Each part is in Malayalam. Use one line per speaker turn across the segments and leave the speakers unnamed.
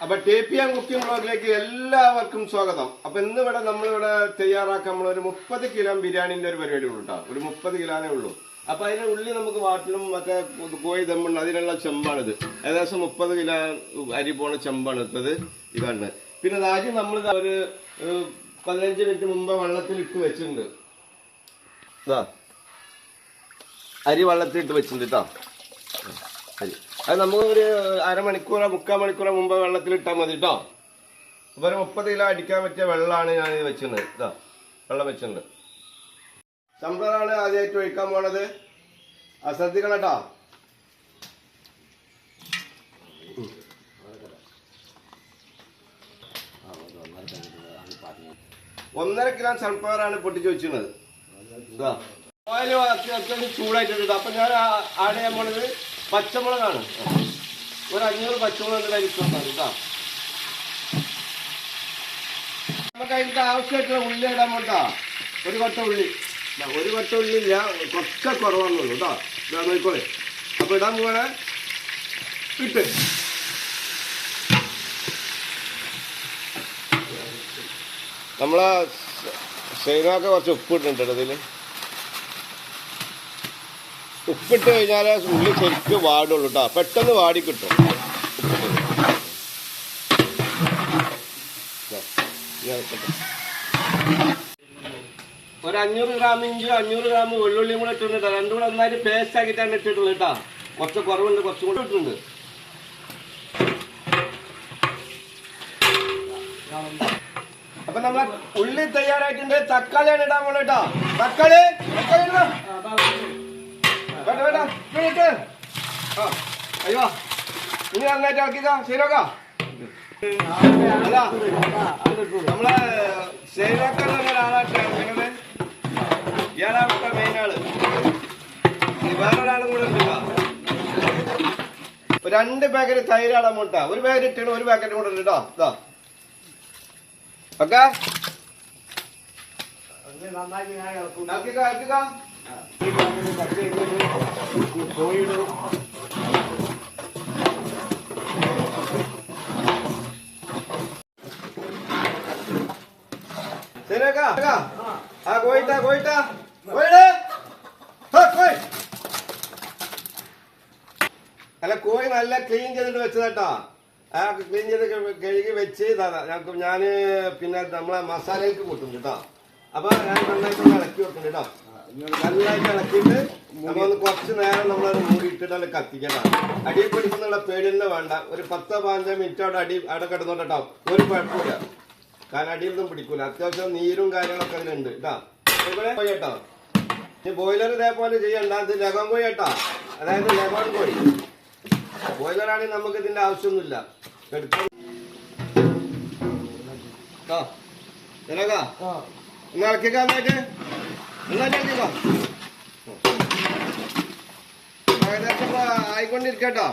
അപ്പൊ TPM കുക്കിംഗ് ബ്ലോഗിലേക്ക് എല്ലാവർക്കും സ്വാഗതം. അപ്പൊ ഇന്നിവിടെ നമ്മളിവിടെ തയ്യാറാക്കാൻ നമ്മളൊരു 30 കിലോ ബിരിയാണിന്റെ ഒരു പരിപാടി ഉള്ളൂ കേട്ടോ. ഒരു 30 കിലോനേ ഉള്ളൂ. അപ്പൊ അതിന് ഉള്ളി നമുക്ക് വാട്ടിലും മറ്റേ കോഴി ദമ്മുണ്ട്, അതിനുള്ള ചെമ്പാണിത്. ഏകദേശം 30 കിലോ അരി പോണ ചെമ്പാണ് ഇട്ടത്. ഇതാണ്. പിന്നെ ആദ്യം നമ്മൾ ഒരു 15 മിനിറ്റ് മുമ്പ് വെള്ളത്തിൽ ഇട്ട് വെച്ചിട്ടുണ്ട്. അരി വെള്ളത്തിലിട്ട് വെച്ചിട്ടുണ്ട് കേട്ടോ. അരി അത് നമുക്ക് ഒരു അരമണിക്കൂറോ 3/4 മണിക്കൂറോ മുമ്പ് വെള്ളത്തിലിട്ടാൽ മതി കേട്ടോ. അപ്പോൾ ഒരു 30 കിലോ അടിക്കാൻ പറ്റിയ വെള്ളമാണ് ഞാൻ വെച്ചിട്ടുണ്ട്. ഇതാ വെള്ളം വെച്ചിട്ടുണ്ട്. സൺഫ്ലവറാണ് ആദ്യമായിട്ട് ഒഴിക്കാൻ പോണത്. ശ്രദ്ധിക്കണം കേട്ടോ. ഒന്നര കിലോ സൺഫ്ലവറാണ് പൊട്ടിച്ച് വെച്ചിരുന്നത്. ഇതാ ഓയിൽ അത്യാവശ്യം ചൂടായിട്ടുണ്ട്. അപ്പം ഞാൻ ആഡ് ചെയ്യാൻ പോണത് പച്ചമുളകാണ്. ഒരു 500 പച്ചമുളക് കഴിക്കുന്നുണ്ടാവും കേട്ടോ. നമുക്ക് അതിൻ്റെ ആവശ്യമായിട്ടുള്ള ഉള്ളി ഇടാൻ പോട്ടാ. ഒരു കൊട്ട ഉള്ളി ഇല്ല, കുറച്ച് കുറവാണെന്നുള്ളൂ കേട്ടോ. ഇതാ നോക്കോളെ. അപ്പോൾ ഇടാൻ പോകണേ. ഇട്ട് നമ്മളെ സൈനൊക്കെ കുറച്ച് ഉപ്പ് ഇട്ടിട്ടുണ്ട്. ഇതിൽ ഉപ്പിട്ട് കഴിഞ്ഞാൽ ഉള്ളി ശരിക്കും വാടുള്ളൂ കേട്ടോ. പെട്ടെന്ന് വാടി കിട്ടും. ഒരു 500 ഗ്രാം ഇഞ്ചി 500 ഗ്രാം വെള്ളുള്ളിയും കൂടെ ഇട്ടിട്ടുണ്ട്. രണ്ടും കൂടെ നന്നായിട്ട് പേസ്റ്റ് ആക്കിയിട്ടാണ് ഇട്ടിട്ടുള്ളത് കേട്ടോ. കുറച്ച് കുറവുണ്ട്, കുറച്ചും കൂടെ ഇട്ടിട്ടുണ്ട്. അപ്പൊ നമ്മളെ ഉള്ളി തയ്യാറായിട്ടുണ്ട്. തക്കാളിയാണ് ഇടാൻ പോണ കേട്ടോ. തക്കാളി ഇടാം. അയ്യോ ഇനി നന്നായിട്ട് ഇറക്കിക്ക. ശരിയാക്കാം. അല്ല നമ്മളെ ശരിയാക്കാൻ ഒരാളാട്ടെ ഇയാളാവട്ടെ മെയിൻ ആള്. വേറൊരാളും കൂടെ ഉണ്ട്. 2 പാക്കറ്റ് തൈരാളാൻ പോട്ടാ. ഒരു പാക്കറ്റ് ഇട്ടാണ്, ഒരു പാക്കറ്റ് കൂടെ ഉണ്ട് കേട്ടോ. ഇതാ ഓക്കെ. അല്ല കോഴി നല്ല ക്ലീൻ ചെയ്തിട്ട് വെച്ചതാട്ടോ. ക്ലീൻ ചെയ്ത് കഴുകി വെച്ച് ഞാൻ പിന്നെ നമ്മളെ മസാലയ്ക്ക് കൂട്ടും കേട്ടോ. അപ്പൊ ഞാൻ നന്നായിട്ട് ഇളക്കി വെക്കുന്നുണ്ട് കേട്ടോ. നന്നായിട്ട് ഇളക്കിയിട്ട് നമ്മളൊന്ന് കുറച്ച് നേരം നമ്മളത് മൂടി ഇട്ടിട്ട് കത്തിക്കണം. അടിയിൽ പിടിക്കുന്നുള്ള പേടി തന്നെ വേണ്ട. ഒരു 10-15 മിനിറ്റ് അവിടെ കിടന്നോട്ടോ. ഒരു കുഴപ്പമില്ല. കാരണം അടിയിലൊന്നും പിടിക്കൂല. അത്യാവശ്യം നീരും കാര്യങ്ങളൊക്കെ അതിലുണ്ട് കേട്ടോ. കോഴി കേട്ടോ. ഈ ബോയിലർ ഇതേപോലെ ചെയ്യണ്ട. ഇത് ലഗോൺ കോഴി കേട്ടോ. അതായത് ലഗോൺ കോഴി. ബോയിലറാണെങ്കിൽ നമുക്ക് ഇതിന്റെ ആവശ്യമൊന്നുമില്ല. ഒന്ന് ഇളക്കിക്കോ. നന്നായിട്ട് ഏകദേശം ആയിക്കൊണ്ടിരിക്കട്ടോ.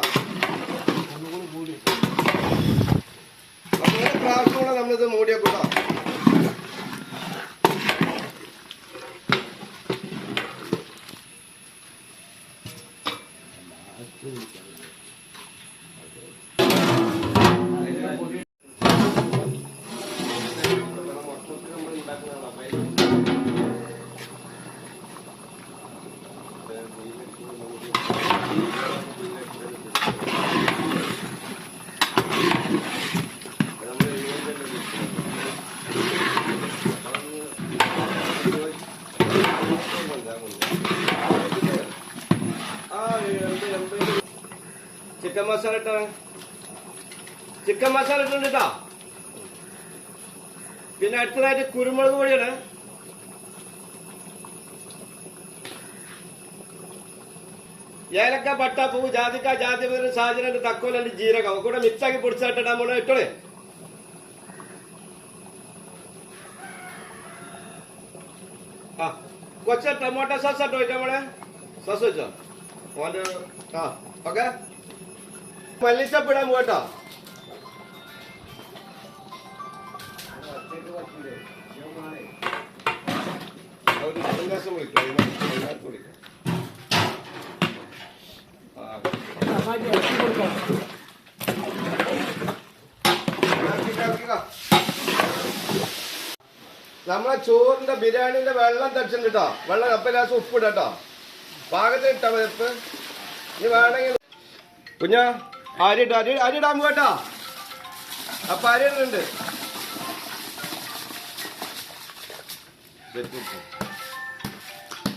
അപ്പൊ ഒരു പ്രാവശ്യം കൂടെ നമ്മളിത് മൂടിയേക്കൂട്ടോ. ചിക്കൻ മസാല ഇട്ടുണ്ട് കേട്ടോ. പിന്നെ അടുത്തതായിട്ട് കുരുമുളക് പൊടിയാണ്. ഏലക്ക, പട്ട, പൂവ്, ജാതിക്ക, ജാതിപത്രം, സാജന, തക്കോലുണ്ട്, ജീരകം കൂടെ മിക്സാക്കി പൊടിച്ചിട്ടാ നമ്മള് ഇട്ടോളെ. കൊച്ച ടൊമാറ്റോ സോസ് ഇട്ടോ നമ്മളെ. സോസ് വെച്ചോ ഓന്റെ. ഓക്കെ. മല്ലിച്ചപ്പ് ഇടാൻ പോട്ടോ. വിളിക്കാം. നമ്മളെ ചോറിന്റെ ബിരിയാണിന്റെ വെള്ളം തടിച്ചിട്ടുണ്ട് കേട്ടോ. വെള്ളം അപ്പം ലാസ്റ്റ് ഉപ്പ് ഇടാട്ടോ. പാകത്തിന് ഇട്ടാ മതി ഉപ്പ്. ഇനി വേണമെങ്കിൽ കുഞ്ഞാ അരി ഇടാൻ പോട്ടാ. അപ്പൊ അരി ഇടുന്നുണ്ട്.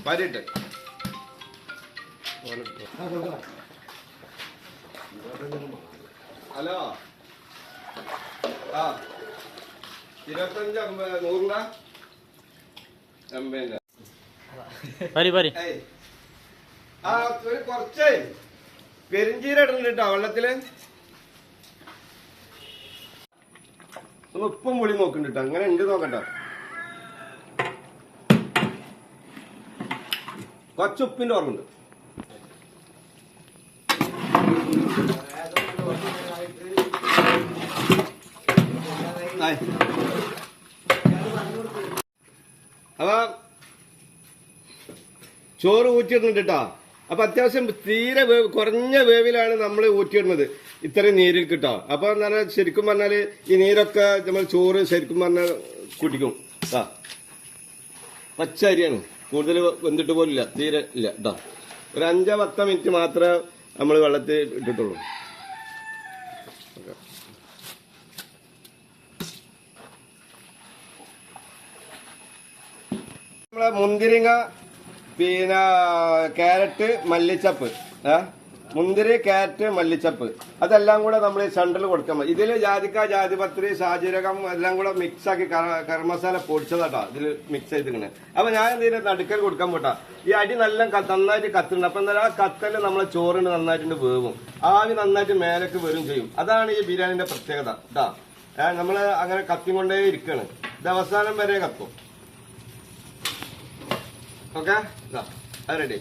പരിട്ട് ഹലോ 25 100 കുറച്ച് പെരിഞ്ചീര ഇടുന്നുണ്ട് കേട്ടോ വെള്ളത്തില്. ഒന്ന് ഉപ്പും പുളി നോക്കുന്നുണ്ട് കേട്ടോ. അങ്ങനെ ഉണ്ട് നോക്കട്ടോ. കുറച്ച് ഉപ്പിന്റെ ഓർമ്മയുണ്ട്. അപ്പൊ ചോറ് ഊറ്റിയിടുന്നുണ്ട് കേട്ടോ. അപ്പൊ അത്യാവശ്യം തീരെ കുറഞ്ഞ വേവിലാണ് നമ്മൾ ഊറ്റിയിടുന്നത് ഇത്രയും നീരിൽ കിട്ടോ. അപ്പൊ എന്താ ശരിക്കും പറഞ്ഞാല് ഈ നീരൊക്കെ നമ്മൾ ചോറ് ശരിക്കും പറഞ്ഞാൽ കുടിക്കും. പച്ച അരിയാണ്, കൂടുതൽ വെന്തിട്ട് പോലില്ല, തീരെ ഇല്ല കേട്ടോ. ഒരു 5-10 മിനിറ്റ് മാത്രമേ നമ്മൾ വെള്ളത്തിൽ ഇട്ടിട്ടുള്ളൂ. നമ്മളെ മുന്തിരിങ്ങ, പിന്നെ ക്യാരറ്റ്, മല്ലിച്ചപ്പ്, മുന്തിരി, ക്യാരറ്റ്, മല്ലിച്ചപ്പ് അതെല്ലാം കൂടെ നമ്മൾ സെൻറ്ററിൽ കൊടുക്കാൻ മതി. ഇതിൽ ജാതിക്ക, ജാതിപത്രി, സാജീരകം എല്ലാം കൂടെ മിക്സ് ആക്കി കറി മസാല പൊടിച്ചതാട്ടോ ഇതിൽ മിക്സ് ചെയ്തിങ്ങനെ. അപ്പൊ ഞാൻ എന്തെങ്കിലും നടുക്കൽ കൊടുക്കാൻ പോട്ടാ. ഈ അടി നന്നായിട്ട് കത്തുണ്ട്. അപ്പൊ എന്താ ആ കത്തല് നമ്മളെ ചോറിന് നന്നായിട്ടുണ്ട് വേവും, ആവി നന്നായിട്ട് മേലേക്ക് വരും ചെയ്യും. അതാണ് ഈ ബിരിയാണിന്റെ പ്രത്യേകത കേട്ടാ. നമ്മള് അങ്ങനെ കത്തിക്കൊണ്ടേ ഇരിക്കാണ്. ഇത് അവസാനം വരെ കത്തും. ഓക്കെ, അത് റെഡി.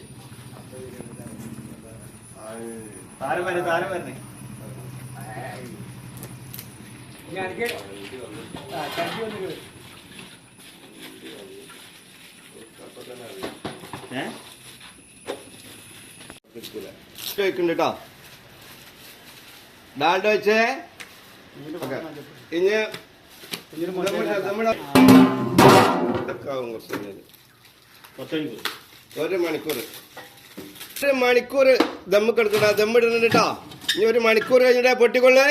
കേട്ടോ ഡാൽഡ വെച്ചേ. ഇനി ഒരു മണിക്കൂർ ദമ്മ് കിടക്കട്ടാ. ദമ്മിടുന്നുണ്ട് കേട്ടോ. ഇനി 1 മണിക്കൂർ കഴിഞ്ഞിട്ടാ പൊട്ടിക്കൊള്ളേ.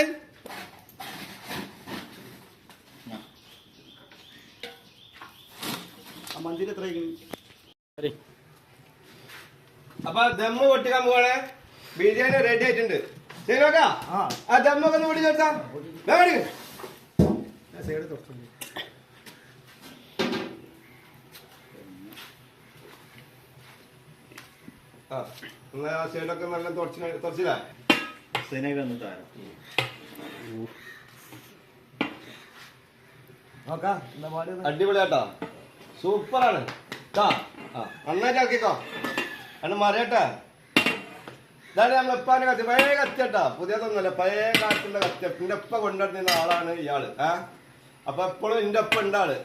അപ്പൊ ദമ്മ് പൊട്ടിക്കാൻ പോവാണേ. ബിരിയാണി റെഡി ആയിട്ടുണ്ട്. ശരി നോക്കാം. ആ ദമ്മൊക്കെ ഒന്ന് പൊട്ടിച്ചെടുത്താ. സൈഡൊക്കെ നല്ല തുടച്ചില്ല. അടിപൊളിയാട്ടാ, സൂപ്പറാണ്. നന്നായിട്ട് ഇറക്കിക്കോ. അന്ന് മറിയട്ടെ. ഇതാണ് നമ്മളെപ്പാന്റെ കത്തി, പഴയ കത്തിയട്ടാ, പുതിയതൊന്നുമല്ല, പഴയ കാലത്തുള്ള കത്തി. എന്റെ ഒപ്പ കൊണ്ടുവരുന്ന ആളാണ് ഇയാള്. അപ്പൊ എപ്പോഴും എന്റെ ഒപ്പം ഉണ്ടാള്.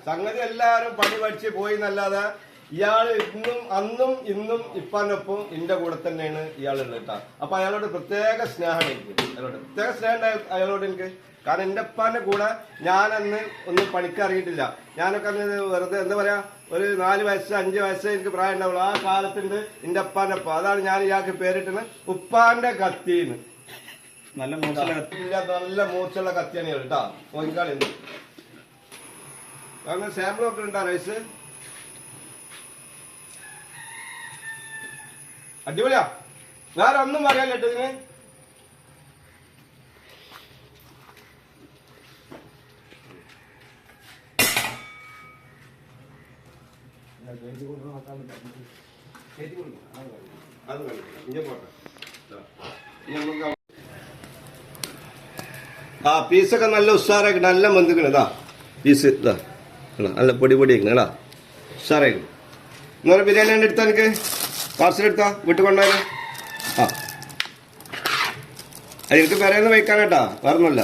സംഗതി എല്ലാരും പണി പഠിച്ച് പോയി എന്നല്ലാതെ ഇയാള് അന്നും ഇന്നും ഇപ്പാനൊപ്പം എന്റെ കൂടെ തന്നെയാണ് ഇയാളുള്ളത് കേട്ടോ. അപ്പൊ അയാളോട് പ്രത്യേക സ്നേഹമാണ് എനിക്ക്. പ്രത്യേക സ്നേഹം അയാളോട് എനിക്ക്. കാരണം എന്റെ അപ്പാന്റെ കൂടെ ഞാനന്ന് ഒന്നും പണിക്ക് അറിയിട്ടില്ല. ഞാനൊക്കെ അന്ന് വെറുതെ എന്താ പറയാ, ഒരു 4 വയസ്സ് 5 വയസ്സ് എനിക്ക് പ്രായം ഉണ്ടാവുള്ളൂ. ആ കാലത്തുണ്ട് എന്റെ അപ്പാന്റെ ഒപ്പം. അതാണ് ഞാൻ ഇയാൾക്ക് പേരിട്ടത് ഉപ്പാന്റെ കത്തിന്ന്. നല്ല മൂർച്ചുള്ള കത്തിയാണ് ഇയാൾ കേട്ടോ. നോക്കിക്കാളി. കാരണം സാമ്പിൾ ഒക്കെ ഉണ്ടാ റൈസ്. അടിപൊളിയാ, വേറെ ഒന്നും പറയാനില്ല കേട്ടോ ഇതിന്. ആ പീസൊക്കെ നല്ല ഉഷാറാക്കി നല്ല മന്തിക്കണം. ഇതാ പീസ്, ഇതാ നല്ല പൊടി ആയിക്കണ ഉഷാറായിക്കണം. ഇന്നൊരു ബിരിയാണി എടുത്താ എനിക്ക് പാർസൽ എടുത്താ വീട്ടിൽ കൊണ്ടുപോയാലോ. എനിക്ക് പെരേന്ന് വയ്ക്കാനേട്ടാ, വേറൊന്നുമില്ല.